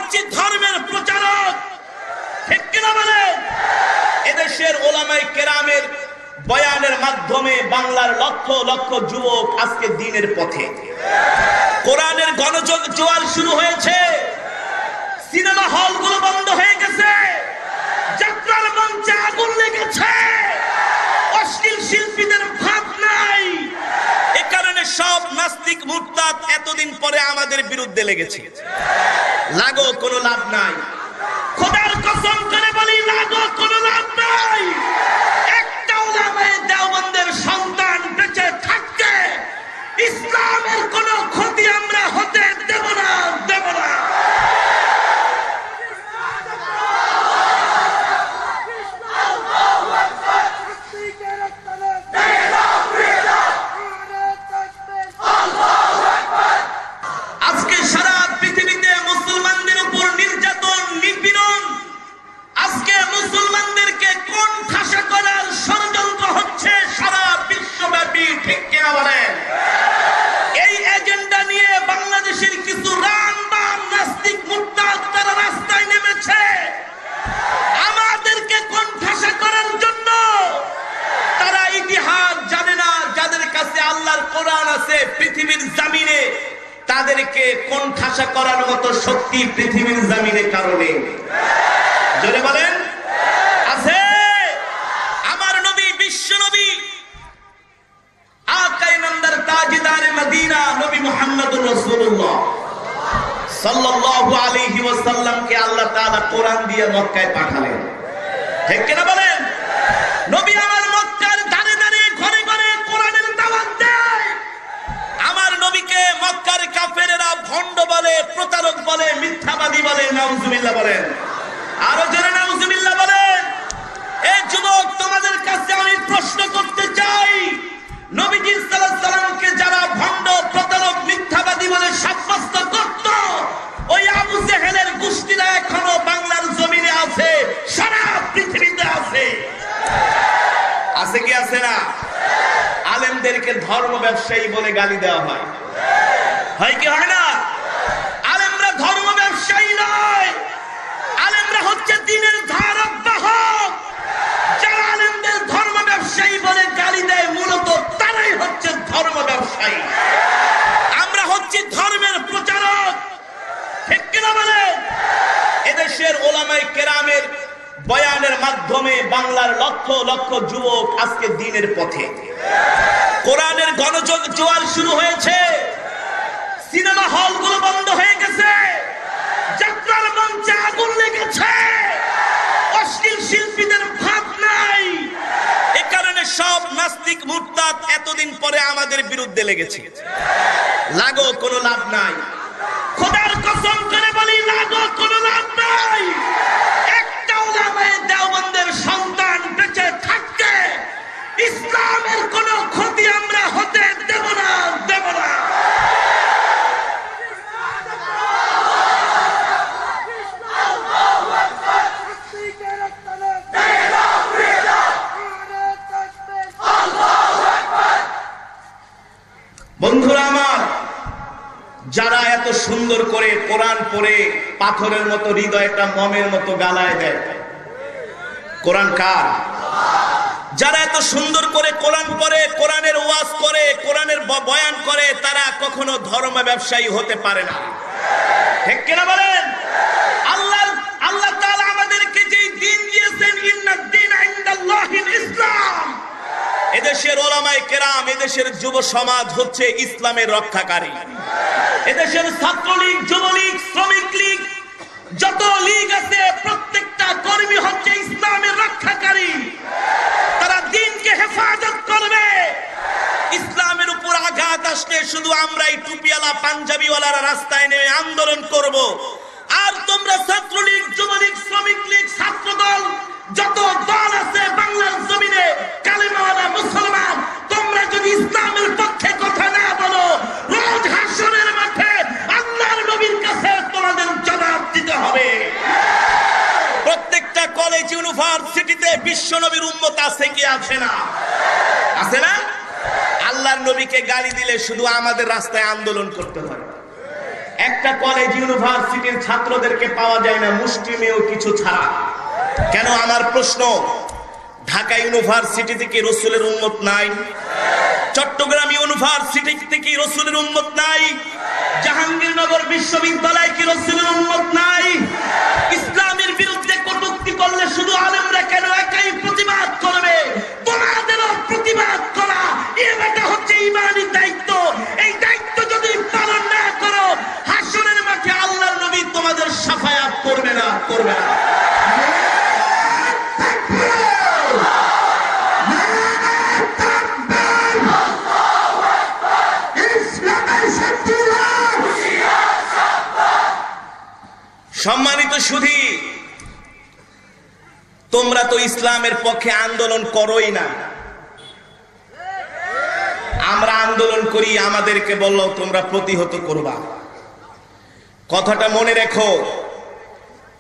হচ্ছি ধর্মের প্রচারক, ঠিক কিনা বলেন? এদেশের ওলামায়ে কেরামের বয়ানের মাধ্যমে বাংলার লক্ষ লক্ষ যুবক আজকে দ্বীনের পথে। কোরআনের গণজোয়ার শুরু হয়েছে, সিনেমা হলগুলো বন্ধ হয়ে গেছে, যাত্রার মঞ্চে আগুন লেগেছে, অশ্লীল শিল্পীদের ভাত নাই। এ কারণে সব নাস্তিক মুরতাদ এতদিন পরে আমাদের বিরুদ্ধে লেগেছে। লাগো কোনো লাভ নাই, খোদার কসম করে বলি লাগো কোনো লাভ নাই। একটা উলামায়ে দেওবন্দের সন্তান বেঁচে থাকতে ইসলামের কোনো ক্ষতি আমরা হতে দেব না, দেব না। আজকে সারা পৃথিবীতে মুসলমানদের উপর নির্যাতন, নিপীড়ন, আজকে মুসলমানদেরকে কোন ঠাসা করার ষড়যন্ত্র হচ্ছে সারা বিশ্বব্যাপী, ঠিক কিনা বলেন? এই এজেন্ডা নিয়ে বাংলাদেশের কিছু রামবাম নাস্তিক মুরতাদ তারা রাস্তায় নেমেছে আমাদেরকে কোন ঠাসা করার জন্য। তারা ইতিহাস জানে না, যাদের কাছে আল্লাহর কোরআন আছে পৃথিবীর জমিনে তাদেরকে কোন ঠাসা করার মতো শক্তি পৃথিবীর জমিনে কারণে, জোরে বলেন, আছে। আমার নবী, বিশ্ব নবী, আকায়ে নামদার তাজদারে মদিনা নবী মুহাম্মদুর রাসূলুল্লাহ সাল্লাল্লাহু আলাইহি ওয়াসাল্লামকে আল্লাহ তাআলা কোরআন দিয়ে মক্কায় পাঠালেন, ঠিক কিনা বলেন? নবী আমার মক্কার ধারে ধারে ঘরে ঘরে কোরআনের দাওয়াত দেয়। আমার নবীকে মক্কার কাফেরেরা ভণ্ড বলে, প্রতারক বলে, মিথ্যাবাদী বলে, নাউজুবিল্লাহ বলেন। আরো জোরে নাউজুবিল্লাহ বলেন। এই যুবক, তোমাদের কাছে আমি প্রশ্ন করতে চাই, নবীজি সাল্লাল্লাহু আলাইহি সাল্লামকে যারা ভণ্ড, প্রতারক, মিথ্যাবাদী বলে সাব্যস্ত করত, ওই আবু জেহেলের গোষ্ঠীরা এখনো বাংলার জমিনে আছে, সারা পৃথিবীতে আছে। আছে কি আছে না? আলেমদেরকে ধর্ম ব্যবসায়ী বলে গালি দেওয়া হয়, হয় কি হয় না? আলেমরা ধর্ম ব্যবসায়ী নয়, আলেমরা হচ্ছে দ্বীনের ধারক বাহক। যারা আলেমদের ধর্ম ব্যবসায়ী বলে গালি দেয় মূলত তারাই হচ্ছে ধর্ম ব্যবসায়ী। আমরা হচ্ছি ধর্মের প্রচারক, ঠিক কিনা বলেন? এদেশের ওলামায়ে কেরামের বয়ানের মাধ্যমে বাংলার লক্ষ লক্ষ যুবক আজকে দ্বীনের পথে। কোরআনের গণজোয়ার শুরু হয়েছে, সিনেমা হলগুলো বন্ধ হয়ে গেছে, যাত্রার মঞ্চে আগুন লেগেছে, অশ্লীল শিল্পীদের ভাত নাই। এ কারণে সব নাস্তিক মুরতাদ এতদিন পরে আমাদের বিরুদ্ধে লেগেছে। লাগো কোনো লাভ নাই, খোদার কসম করে বলি লাগো কোনো লাভ নাই। একটা উলামায়ে দেওবন্দের সন্তান বেঁচে থাকতে ইসলামের কোনো ক্ষতি আমরা হতে দেব না, দেব না। বন্ধুরা আমার, যারা এত সুন্দর করে কোরআন পড়ে পাথরের মতো হৃদয়টা মমের মতো গালায় দেয়, কোরআন কার? যারা এত সুন্দর করে কোরআন পড়ে, কোরআনের ওয়াজ করে, কোরআনের বয়ান করে, তারা কখনো ধর্ম ব্যবসায়ী হতে পারে না, ঠিক কিনা বলেন? আল্লাহ তাআলা আমাদেরকে যে দ্বীন দিয়েছেন, ইন্নাদ দীনা ইনদাল্লাহিল ইসলাম। এদেশের ওলামায়ে কেরাম, এদেশের যুব সমাজ হচ্ছে ইসলামের রক্ষাকারী। এদেশের ছাত্রলীগ, যুবলীগ, শ্রমিক লীগ, যত লীগ আছে প্রত্যেকটা কর্মী হচ্ছে ইসলামের রক্ষাকারী। তারা দ্বীনকে হেফাজত করবে। ইসলামের উপর আঘাত আসলে শুধু আমরাই টুপিওয়ালা পাঞ্জাবিওয়ালারা রাস্তায় নেমে আন্দোলন করব। আর তোমরা ছাত্রলীগ, যুবলীগ, শ্রমিক লীগ, ছাত্রদল, যত দল আছে বাংলার জমিনে কালেমাওয়ালা মুসলমান, তোমরা যদি ইসলামের পক্ষে কথা না বলো, রোজ হাসরের মাঠে আল্লাহর নবীর কাছে তোমাদের জবাব দিতে হবে। প্রত্যেকটা কলেজ, ইউনিভার্সিটিতে বিশ্ব নবীর উম্মত আছে কি আছে না? আছে না? আল্লাহর নবীকে গালি দিলে শুধু আমাদের রাস্তায় আন্দোলন করতে হয়। একটা কলেজ ইউনিভার্সিটির ছাত্রদেরকে পাওয়া যায় না মুসলিমেও কিছু ছাড়া। কেন? আমার প্রশ্ন, ঢাকা ইউনিভার্সিটিতে কি রাসূলের উম্মত নাই? চট্টগ্রাম ইউনিভার্সিটিতে কি রাসূলের উম্মত নাই? জাহাঙ্গীরনগর বিশ্ববিদ্যালয় কি রাসূলের উম্মত নাই? ইসলামের বিরুদ্ধে কটূক্তি করলে শুধু আলেমরা কেন একাই প্রতিবাদ করবে? তোমাদেরও প্রতিবাদ করা এটা হচ্ছে ঈমানি দায়িত্ব। এই দায়িত্ব যদি পালন না করো, হাসরের মাঠে আল্লাহর নবী তোমাদের শাফায়াত করবে না, করবে না। সম্মানিত সুধী, তোমরা তো ইসলামের পক্ষে আন্দোলন করোই না। আমরা আন্দোলন করি, আমাদেরকে বললো তোমরা প্রতিহত করবা। কথাটা মনে রেখো।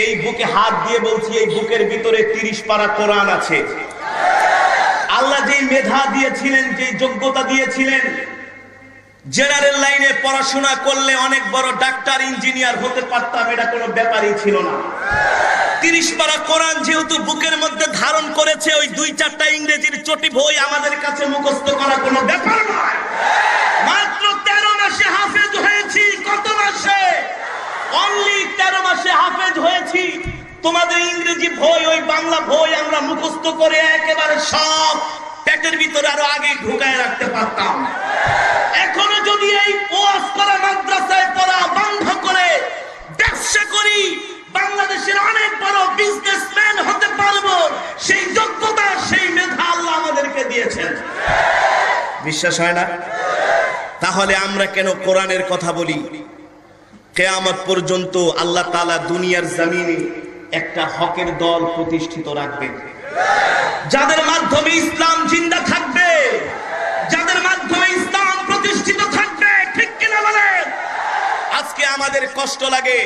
এই বুকে হাত দিয়ে বলছি, এই বুকের ভিতরে 30 পারা কোরআন আছে। আল্লাহ যে মেধা দিয়েছিলেন, যে যোগ্যতা দিয়েছিলেন, জেনারেল লাইনে পড়াশোনা করলে অনেক বড় ডাক্তার ইঞ্জিনিয়ার হতে পারতাম, এটা কোনো ব্যাপারই ছিল না। 30 পারা কোরআন যেহেতু বুকের মধ্যে ধারণ করেছে, ওই 2-4টা ইংরেজির চটি বই আমাদের কাছে মুখস্থ করা কোনো ব্যাপার নয়। মাত্র 13 মাসে হাফেজ হয়েছি। কত মাসে? অনলি 13 মাসে হাফেজ হয়েছি। তোমাদের ইংরেজি বই, ওই বাংলা বই আমরা মুখস্থ করে একেবারে সব পেটের ভিতরে আরো আগে ঢুকায় রাখতে পারতাম। এখনো যদি এই ওয়াজ করা মাদ্রাসায় পড়া বন্ধ করে ব্যবসা করি, বাংলাদেশের অনেক বড় বিজনেসম্যান হতে পারবো। সেই যোগ্যতা, সেই মেধা আল্লাহ আমাদেরকে দিয়েছেন। বিশ্বাস হয় না? তাহলে আমরা কেন কোরআনের কথা বলি? কিয়ামত পর্যন্ত আল্লাহ তাআলা দুনিয়ার জমিনে একটা হকের দল প্রতিষ্ঠিত রাখবেন, যাদের মাধ্যমে ইসলাম জিন্দা থাকবে, যাদের মাধ্যমে ইসলাম প্রতিষ্ঠিত থাকবে। ঠিক কিনা বলেন? আজকে আমাদের কষ্ট লাগে,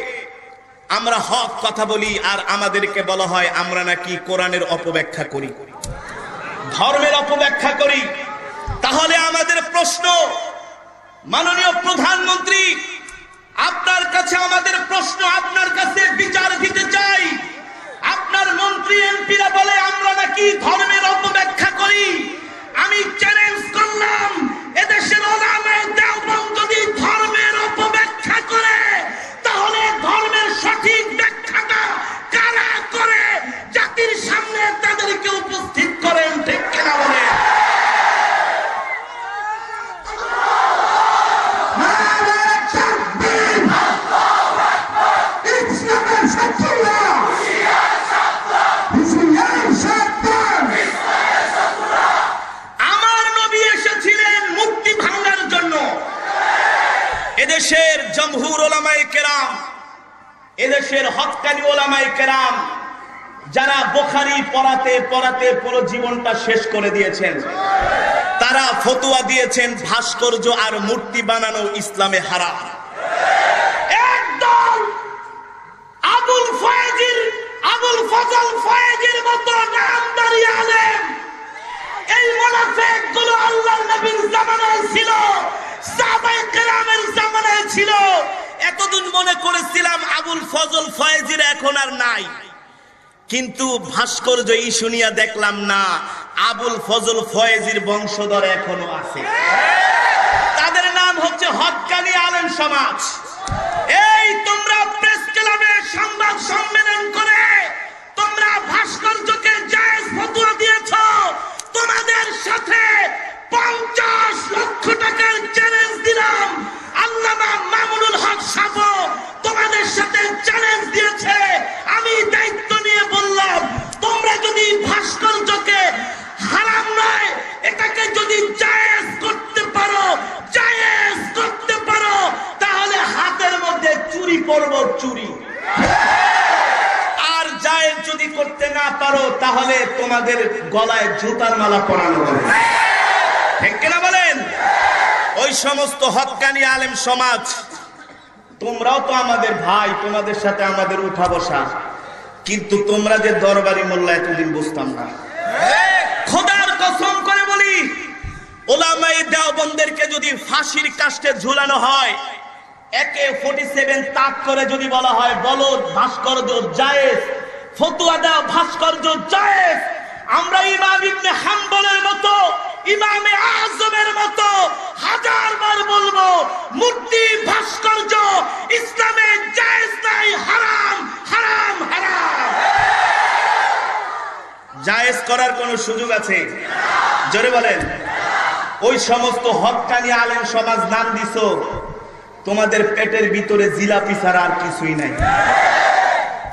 আমরা হক কথা বলি আর আমাদেরকে বলা হয় আমরা নাকি কোরআনের অপব্যাখ্যা করি, ধর্মের অপব্যাখ্যা করি। তাহলে আমাদের প্রশ্ন, মাননীয় প্রধানমন্ত্রী, আপনার কাছে আমাদের প্রশ্ন, আপনার কাছে বিচার দিতে চাই। আপনার মন্ত্রী এমপিরা বলে আমরা নাকি ধর্মের অপব্যাখ্যা করি। আমি চ্যালেঞ্জ করলাম, এদেশের উলামায়ে দেওবন্দ যদি ধর্মের অপব্যাখ্যা করে, তাহলে ধর্মের সঠিক ব্যাখ্যাটা কারা করে? জাতির সামনে তাদেরকে উপস্থিত করেন। ঠিক কিনা বলে? এদেশের জমহুর উলামায়ে কেরাম, এদেশের হক্কানি উলামায়ে কেরাম, যারা বুখারী পড়াতে পড়াতে পুরো জীবনটা শেষ করে দিয়েছেন, তারা ফতোয়া দিয়েছেন ভাস্কর্য আর মূর্তি বানানো ইসলামে হারাম। একদম আবুল ফজল ফয়েজীর মতো নামদারি আলেম, এই মুনাফিকগুলো আল্লাহর নবীর জামানায় ছিল, সাহাবায়ে কেরামের জামানায় ছিল। এতদিন মনে করেছিলাম আবুল ফজল ফয়েজীর এখন আর নাই, কিন্তু ভাস্কর্য এই শুনিয়া দেখলাম না, আবুল ফজল ফয়েজীর বংশধর এখনো আছে। তাদের নাম হচ্ছে হক্কানি আলেম সমাজ। এই তোমরা প্রেস ক্লাবে সংবাদ সম্মেলন করে তোমরা ভাস্কর্যকে জায়েজ ফতোয়া দিয়েছো, তোমাদের সাথে 50 লক্ষ টাকার চ্যালেঞ্জ দিলাম। আল্লামা মামুনুল হক সাবো তোমাদের সাথে চ্যালেঞ্জ দিয়েছে। আমি দায়িত্ব নিয়ে বললাম, তোমরা যদি ভাস্কর্যকে হারাম নয়, এটাকে যদি জায়েজ করতে পারো, তাহলে হাতের মধ্যে চুরি করব, চুরি। আর জায়েজ যদি করতে না পারো, তাহলে তোমাদের গলায় জুতার মালা পরানো হবে। ঠিক কিনা বলেন? ওই সমস্ত হক্কানি আলেম সমাজ, তোমরাও তো আমাদের ভাই, তোমাদের সাথে আমাদের উঠা বসা, কিন্তু তোমরা যে দরবারি মোল্লা এতদিন বুঝতাম না। খোদার কসম করে বলি, উলামায়ে দেওবন্দেরকে যদি ফাঁসির কাস্টে ঝুলানো হয়, AK-47 তাক করে যদি বলা হয় বলো ভাস্কর্য জায়েজ, ফতোয়া দাও ভাস্কর্য জায়েজ, আমরা ইমাম ইবনে হাম্বলের মতো, ইমামে আযমের মতো হাজারবার বলবো মূর্তি ভাস্কর্য ইসলামে জায়েজ নাই, হারাম হারাম হারাম। জায়েজ করার কোন সুযোগ আছে? জোরে বলেন। ওই সমস্ত হক্কানি আলেম সমাজ নাম দিছো, তোমাদের পেটের ভিতরে জিলাপি ছাড়া আর কিছুই নাই।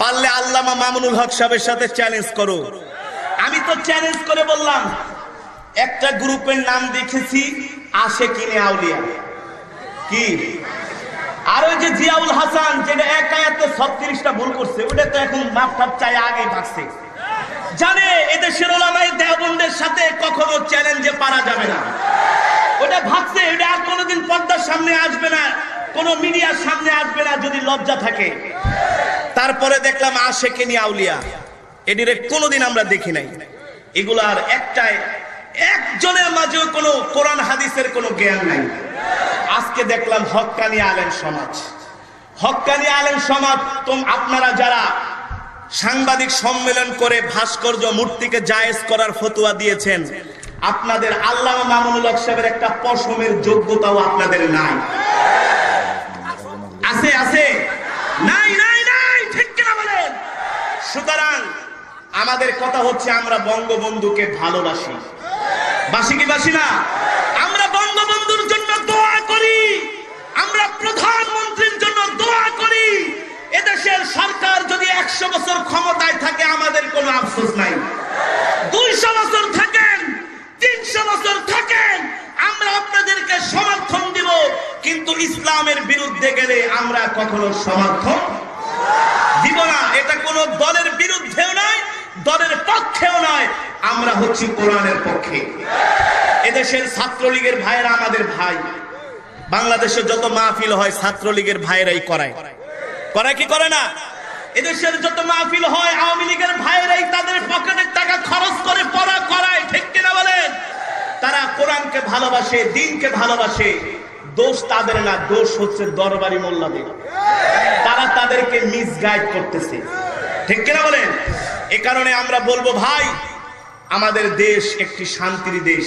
পারলে আল্লামা মামুনুল হক সাহেবের সাথে চ্যালেঞ্জ করো। আমি তো চ্যালেঞ্জ করে বললাম, একটা গ্রুপের নাম দেখেছি আশেকিনে আউলিয়া, কি? আর ওই যে জিয়াউল হাসান, যেটা এক আয়াতে 36টা ভুল করছে, ওটা তো এখন মাপ টাপ চাই আগে ভাগছে। জানে এদেশের ওলামায়ে দেওবন্দের সাথে কখনো চ্যালেঞ্জে পারা যাবে না, ওটা ভাগছে, ওটা আর কোনোদিন পর্দার সামনে আসবে না, কোন মিডিয়ার সামনে আসবে না যদি লজ্জা থাকে। তারপরে দেখলাম আশেকিনে আউলিয়া, এটির কোনোদিন আমরা দেখি নাই। এগুলার একজনের মাঝেও কোনো কোরআন হাদিসের কোনো জ্ঞান নাই। আজকে দেখলাম হক্কানি আলেম সমাজ, হক্কানি আলেম সমাজ। আপনারা যারা সাংবাদিক সম্মেলন করে ভাস্কর্য মূর্তিকে জায়েজ করার ফতোয়া দিয়েছেন, আপনাদের আল্লামা মামুনুল হক সাহেবের একটা পশমের যোগ্যতাও আপনাদের নাই। আছে আছে? নাই নাই নাই, ঠিক কিনা বলেন? সুতরাং আমাদের কথা হচ্ছে, আমরা বঙ্গবন্ধুকে ভালোবাসি, বাসি কি বাসি না? আমরা বঙ্গবন্ধুর জন্য দোয়া করি, আমরা প্রধানমন্ত্রীর জন্য দোয়া করি। এদেশের সরকার যদি 100 বছর ক্ষমতায় থাকে আমাদের কোনো আফসোস নাই, 200 বছর থাকেন, 300 বছর থাকেন, আমরা আপনাদেরকে সমর্থন দিব। কিন্তু ইসলামের বিরুদ্ধে গেলে আমরা কখনো সমর্থন দিব না। এটা কোন দলের বিরুদ্ধেও নয়, দলের পক্ষেও নয়, আমরা হচ্ছি কোরআনের পক্ষে। এদেশের ছাত্রলীগের ভাইয়েরা আমাদের ভাই, বাংলাদেশে যত মাহফিল হয় ছাত্রলীগের ভাইয়েরাই করায়, করায় কি করে না? এদেশের যত মাহফিল হয় আওয়ামী লীগের ভাইয়েরাই তাদের পকেটের টাকা খরচ করে পড়া করায়, ঠিক কিনা বলেন? তারা কোরআনকে ভালোবাসে, দ্বীনকে ভালোবাসে। দোষ তাদের না, দোষ হচ্ছে দরবারি মোল্লাদের, তারা তাদেরকে মিসগাইড করতেছে, ঠিক কিনা বলেন? এ কারণে আমরা বলবো, ভাই আমাদের দেশ একটি শান্তির দেশ,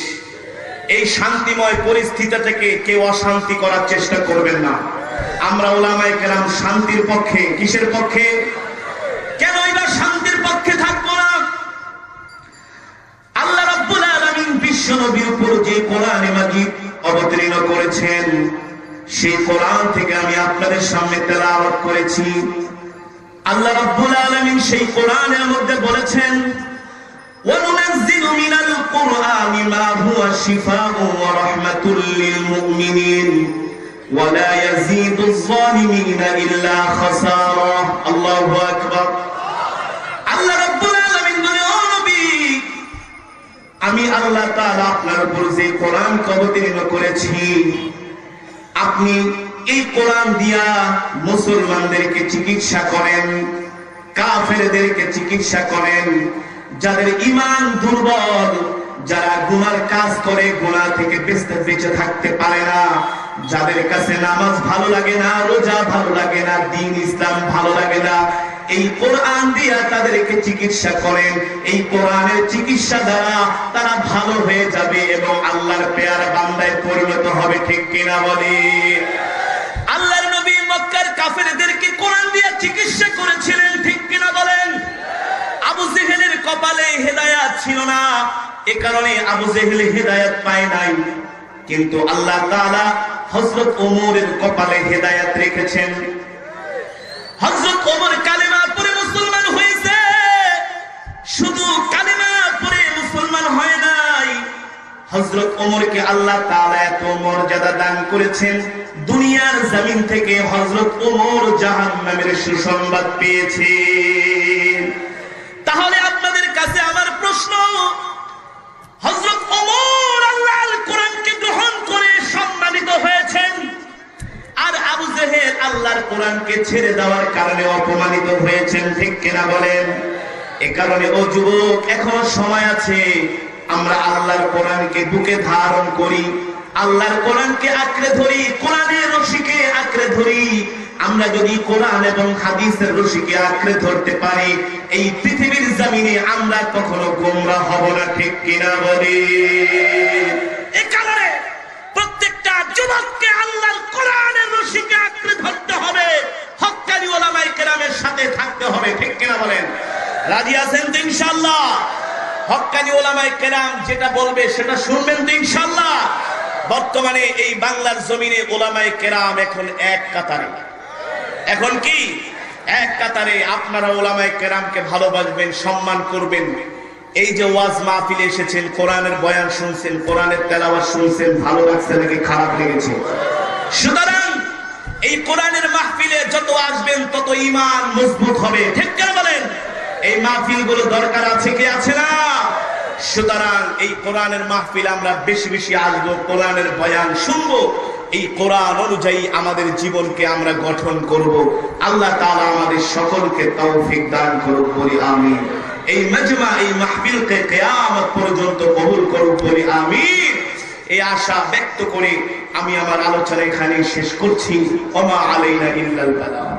এই শান্তিময় পরিস্থিতি থেকে কেউ অশান্তি করার চেষ্টা করবেন না। আমরা উলামায়ে কেরাম শান্তির পক্ষে। কিসের পক্ষে? কেন এবার শান্তির পক্ষে থাকবো না? আল্লাহ রাব্বুল আলামিন বিশ্ব নবীর উপর যে কোরআনে মাজিদ অবতীর্ণ করেছেন, সেই কোরআন থেকে আমি আপনাদের সামনে তেলাওয়াত করেছি। আল্লাহ রাব্বুল আলামিন সেই কোরআনের মধ্যে বলেছেন, وَنُنَزِّلُ مِنَ الْقُرْآنِ مَا هُوَ شِفَاءٌ وَرَحْمَةٌ لِّلْمُؤْمِنِينَ وَلَا يَزِيدُ الظَّالِمِينَ إِلَّا خَسَارًا। আল্লাহু আকবার। আল্লাহ রাব্বুল আলামিন বলেন, ও নবী, আমি আল্লাহ তাআলা আপনার উপর যে কোরআন অবতীর্ণ করেছি, আপনি এই কোরআন দিয়া মুসলমানদেরকে চিকিৎসা করেন, কাফেরদেরকে চিকিৎসা করেন। যাদের ঈমান দুর্বল, যারা গুনার কাজ করে, গুনাহ থেকে বেঁচে থাকতে পারে না, যাদের কাছে নামাজ ভালো লাগে না, রোজা ভালো লাগে না, দ্বীন ইসলাম ভালো লাগে না, এই কোরআন দিয়া তাদেরকে চিকিৎসা করেন। এই কোরআনের চিকিৎসা দ্বারা তারা ভালো হয়ে যাবে এবং আল্লাহর পেয়ারা বান্দায় পরিণত হবে, ঠিক কিনা বলে? আল্লাহর নবী মক্কার কাফেরদেরকে কোরআন দিয়া চিকিৎসা করেছিলেন, ঠিক কিনা বলেন? আবু জেহেলের কপালে হেদায়াত ছিল না, এ কারণে আবু জেহেল হেদায়াত পায় নাই। কিন্তু আল্লাহ তাআলা হযরত ওমরের কপালে হেদায়াত রেখেছেন। হযরত ওমর কালেমা পড়ে মুসলমান হয়েছে। শুধু কালেমা পড়ে মুসলমান হয় নাই, হযরত ওমরকে আল্লাহ তাআলা এত মর্যাদা দান করেছেন, দুনিয়ার জমিন থেকে হযরত ওমর জাহান্নামের সুসংবাদ পেয়েছেন। তাহলে আপনাদের কাছে আমার প্রশ্ন, হযরত ওমর আল্লাহর কোরআনকে গ্রহণ করে সম্মানিত হয়েছেন, আর আবু জেহেল আল্লাহর কোরআনকে ছেড়ে দেওয়ার কারণে অপমানিত হয়েছেন, ঠিক কিনা বলেন? এ কারণে ও যুবক, এখনো সময় আছে, আমরা আল্লাহর কোরআনকে বুকে ধারণ করি, আল্লাহর কোরআনকে আঁকড়ে ধরি, কোরআনের রশিকে আঁকড়ে ধরি। আমরা যদি কোরআন এবং হাদিসের রশিকে আঁকড়ে ধরতে পারি, এই পৃথিবীর জমিনে আমরা কখনো গোমরা হব না। ঠিক কিনা বলি? এই কারণে প্রত্যেকটা যুবককে আল্লাহর কোরআনের রশিকে আঁকড়ে ধরতে হবে, হক্কানি উলামায়ে কেরামের সাথে থাকতে হবে। ঠিক কিনা বলেন? রাজি আছেন তো ইনশাআল্লাহ? হক্কানি উলামায়ে কেরাম যেটা বলবে সেটা শুনবেন তো ইনশাআল্লাহ? বর্তমানে এই বাংলার জমিনে উলামায়ে কেরাম এখন এক কাতারে। এখন কি এক কাতারে? আপনারা উলামায়ে কেরামকে ভালোবাসবেন, সম্মান করবেন। এই যে ওয়াজ মাহফিলে এসেছেন, কোরআনের বয়ান শুনছেন, কোরআনের তেলাওয়াত শুনছেন, ভালো লাগছে নাকি খারাপ লেগেছে? সুতরাং এই কোরআনের মাহফিলে যত আসবেন তত ঈমান মজবুত হবে। ঠিক কিনা বলেন? এই মাহফিলগুলো দরকার আছে কি আছে না? সুতরাং এই কোরআনের মাহফিল আমরা বেশি বেশি আসবো, কোরআনের বয়ান শুনবো, এই কোরআন অনুযায়ী আমাদের জীবনকে আমরা গঠন করব। আল্লাহ তাআলা আমাদের সকলকে তৌফিক দান করুক, বলি আমিন। এই মাজমা, এই মাহফিলকে কিয়ামত পর্যন্ত কবুল করুক, বলি আমিন। এই আশা ব্যক্ত করে আমি আমার আলোচনা এখানে শেষ করছি। ওমা আলাইনা ইল্লাল বালাগ।